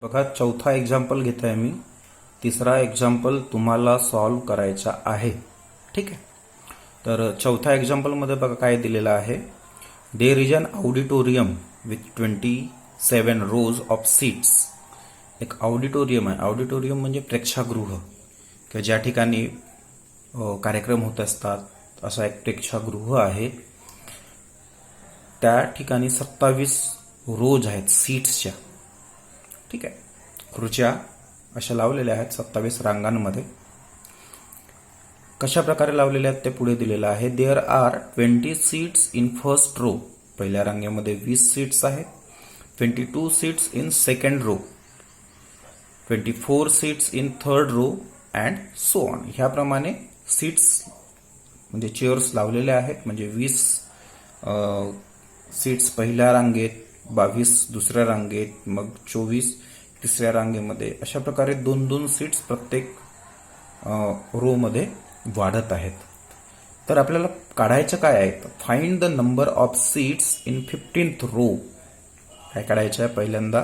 बघा, चौथा एक्झाम्पल घेत आहे मी. तिसरा एक्झाम्पल तुम्हाला सॉल्व करायचा आहे. ठीक आहे. तर चौथ्या एक्झाम्पलमध्ये बघा काय दिलेलं आहे. There is an auditorium with 27 rows of seats. एक ऑडिटोरियम आहे. ऑडिटोरियम म्हणजे प्रेक्षागृह किंवा ज्या ठिकाणी कार्यक्रम होत असतात, असा एक प्रेक्षागृह आहे. त्या ठिकाणी 27 रोज आहेत सीट्सच्या. ठीक आहे. खुर्च्या अशा लावलेल्या आहेत 27 रांगांमध्ये. कशा प्रकारे लावलेल्या आहेत ते पुढे दिलेलं आहे. There are 20 seats in first row. पहिल्या रांगेमध्ये 20 सीट्स आहेत. 22 seats in second row, 24 seats in third row and so on. ह्याप्रमाणे सीट्स म्हणजे चेअर्स लावलेल्या आहेत. म्हणजे 20 सीट्स पहिल्या रांगेत, 22 दुसऱ्या रांगेत, मग 24 तिसऱ्या रांगेमध्ये. अशा प्रकारे 2-2 सीट्स प्रत्येक रो मध्ये वाढत आहेत. तर आपल्याला काढायचं काय आहे, find the number of seats in 15th row. काय काढायचं आहे पहिल्यांदा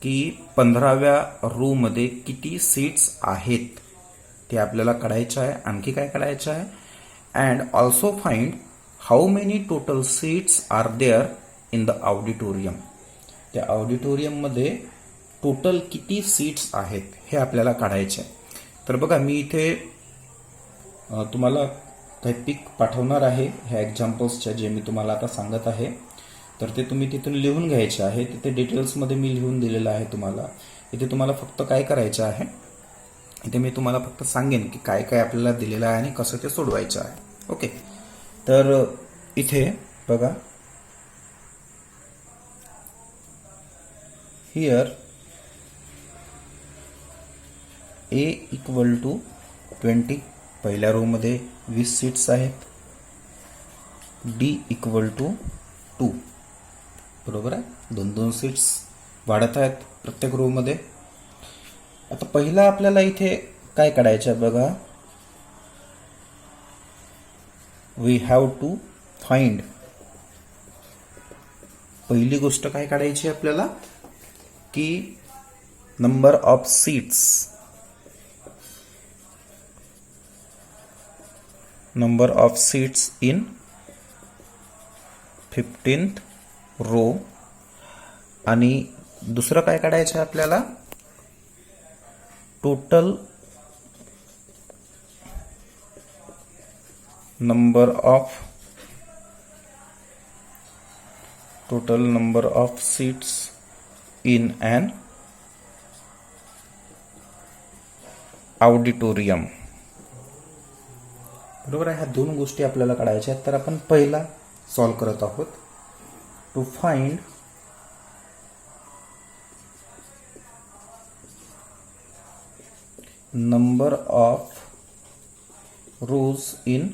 की 15व्या रो मध्ये किती सीट्स आहेत ते आपल्याला काढायचं आहे. आणखी काय काढायचं आहे, and also find how many total seats are there in the auditorium. त्या ऑडिटोरियम मध्ये टोटल किती सीट्स आहेत हे आपल्याला काढायचे आहे. तर बघा, मी इथे तुम्हाला काही पिक पाठवणार आहे ह्या एक्झाम्पल्सच्या, जे मी तुम्हाला आता सांगत आहे. तर ते तुम्ही तिथून लिहून घ्यायचे आहे. तिथे डिटेल्समध्ये मी लिहून दिलेलं आहे तुम्हाला. इथे तुम्हाला फक्त काय करायचं आहे, इथे मी तुम्हाला फक्त सांगेन की काय काय आपल्याला दिलेलं आहे आणि कसं ते सोडवायचं आहे. ओके. तर इथे बघा, हिअर A इक्वल टू 20. पहिल्या रो मध्ये 20 सीट्स आहेत. D equal to 2. बरोबर आहे. 2-2 सीट्स वाढत आहेत प्रत्येक रो मध्ये. आता पहिला आपल्याला इथे काय काढायचं आहे बघा, वी हॅव टू फाइंड. पहिली गोष्ट काय काढायची आपल्याला की number of seats, number of seats in 15th row. आणि दुसरं काय काढायचं आहे आपल्याला, total number of seats in an auditorium. बरोबर आहे. ह्या दोन गोष्टी आपल्याला काढायच्या आहेत. तर आपण पहिला सॉल्व करत आहोत. To find number of rows in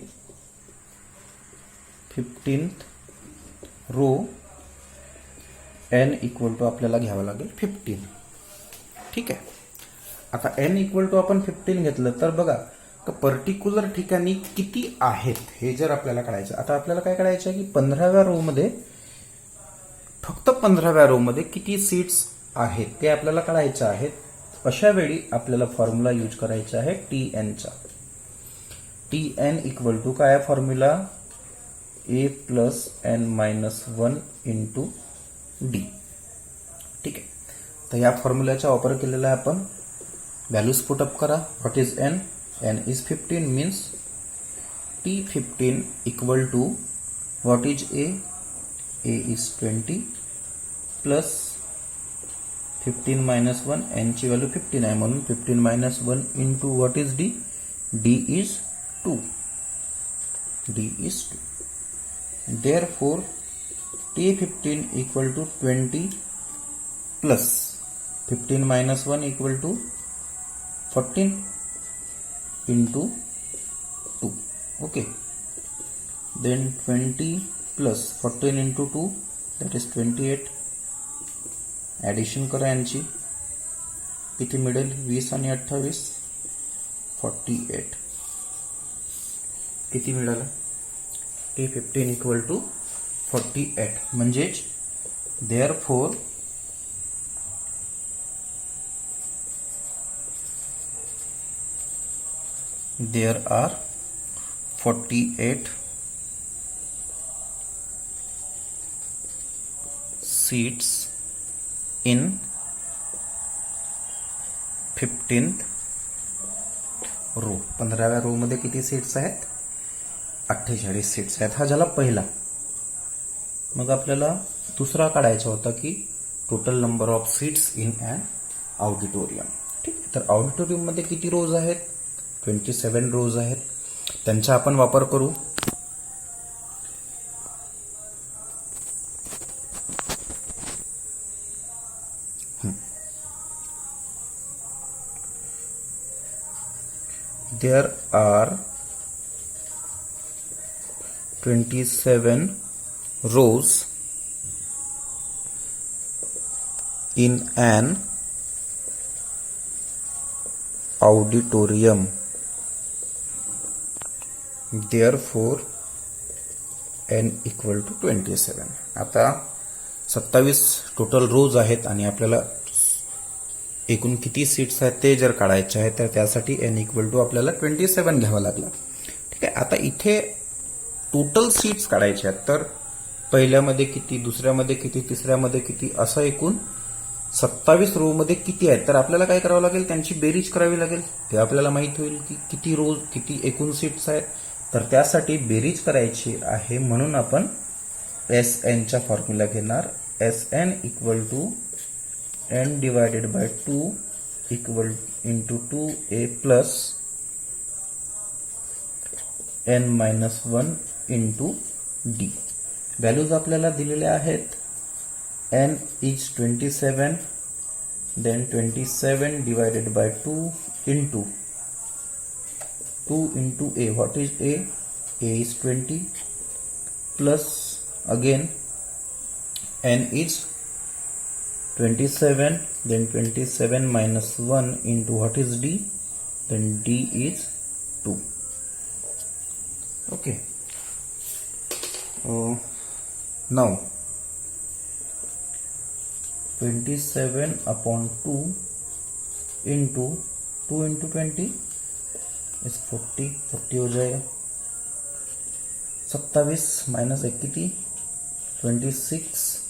15th row. n equal to आपल्याला घ्यावं लागेल 15. ठीक आहे. आता n इक्वल टू आपण 15 घेतलं तर बघा, पर्टिक्युलर ठिकाणी किती आहेत हे जर आपल्याला काढायचं. आता आपल्याला काय काढायचं आहे की 15व्या रो मध्ये, फक्त 15व्या रो मध्ये किती सीट्स आहेत ते आपल्याला काढायचं आहे. अशा वेळी आपल्याला फॉर्म्युला यूज करायचा आहे TN चा. TN इक्वल टू काय आहे formula, A plus n-1 into D. ठीक आहे. तर या फॉर्म्युल्याचा वापर केलेला आहे आपण. व्हॅल्यूज पुटअप करा. What is n? n is 15 means T15 equal to what is A? A is 20 plus 15 minus 1, n ची व्हॅल्यू 15 आहे म्हणून 15 minus 1 into what is D? D is 2. D is 2. Therefore T15 equal to 20 plus 15 minus 1 equal to 14 into 2. Okay. Then 20 plus 14 into 2, that is 28. Addition करा यांची. किती मिळेल, 20 आणि 28 48. किती मिळालं, T15 इक्वल टू 48. म्हणजेच therefore there are 48 seats in 15th row. 15व्या row मध्ये किती सीट्स आहेत? 48 सीट्स आहेत. हा झाला पहिला. मग आपल्याला दुसरा काढायचा होता की total number of seats in an auditorium. ठीक आहे. तर ऑडिटोरियम मध्ये किती रोज आहेत? 27 रोज आहेत. त्यांचा आपण वापर करू. There are 27 rows in an auditorium. Therefore, n equal to 27. आता 27 टोटल रोज आहेत आणि आपल्याला एकूण किती सीट्स आहेत ते जर काढायचे आहे तर त्यासाठी n इक्वल टू आपल्याला 27 घ्यावा लागला. ठीक आहे. आता इथे टोटल सीट्स काढायचे आहेत. तर पहिल्यामध्ये किती, दुसऱ्यामध्ये किती, तिसऱ्यामध्ये किती, असं एकूण 27 रो मध्ये किती आहेत. तर आपल्याला काय करावं लागेल? त्यांची बेरीज करावी लागेल. ते आपल्याला माहित होईल की किती रोज, किती एकूण सीट्स आहेत. तर त्यासाठी बेरीज करायची आहे म्हणून आपण SN चा फॉर्म्युला घेणार. SN equal to n divided by 2 equal into 2a plus n minus 1 into d. Values आपल्याला दिलेल्या आहेत. n is 27, then 27 divided by 2 into a. What is a? A is 20 plus again n is 27, then 27 minus 1 into what is d? Then d is 2. Okay. Now 27 upon 2 into 2 into 20 is 40. 40 हो जाएगा. 27 minus 1 किती? 26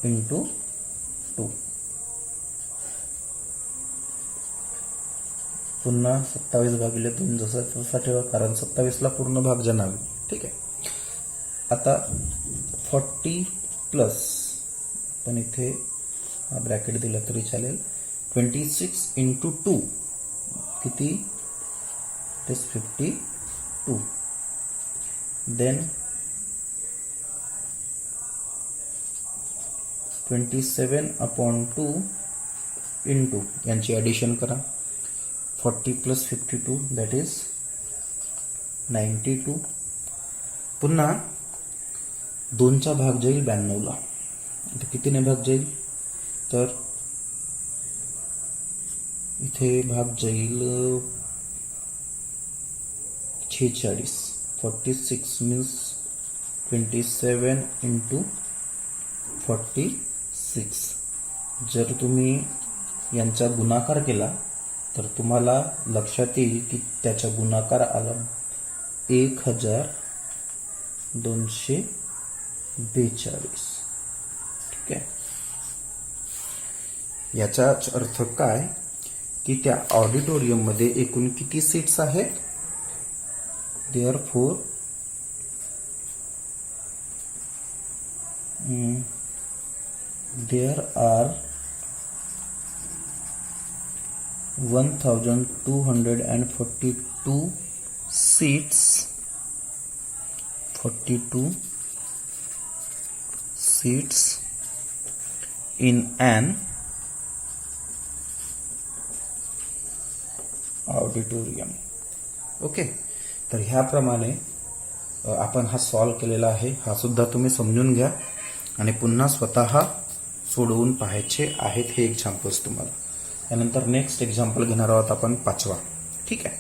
into 2. पुन्हा 27 भागिले 2 जसा तसा ठेवा कारण 27 ला पूर्ण भाग जनावे. ठीक आहे. आता 40 प्लस पण इथे हा ब्रॅकेट दिला तरी चालेल. 26 into 2 किती? It is 52. Then 27 upon 2 into यांची ॲडिशन करा. 40 plus 52 that is 92. पुन्हा 2 चा भाग जाईल 92 ला. इथे कितीने भाग जाईल? तर इथे भाग जाईल 46. 46 means 27 into 46. जर तुम्ही यांचा गुणाकार केला तर तुम्हाला लक्षात येईल की त्याचा गुणाकार आला 1242. ठीक आहे. याचाच अर्थ काय की त्या ऑडिटोरियम मध्ये एकूण किती सीट्स आहेत? Therefore there are 1242 seats, 42 seats in an auditorium. Okay. तर ह्याप्रमाणे आपण हा सॉल्व केलेला आहे. हा सुद्धा तुम्ही समजून घ्या आणि पुन्हा स्वतः सोडवून पाहायचे आहेत हे एक्झाम्पल्स तुम्हाला. त्यानंतर नेक्स्ट एक्झाम्पल घेणार आहोत आपण 5वा. ठीक आहे.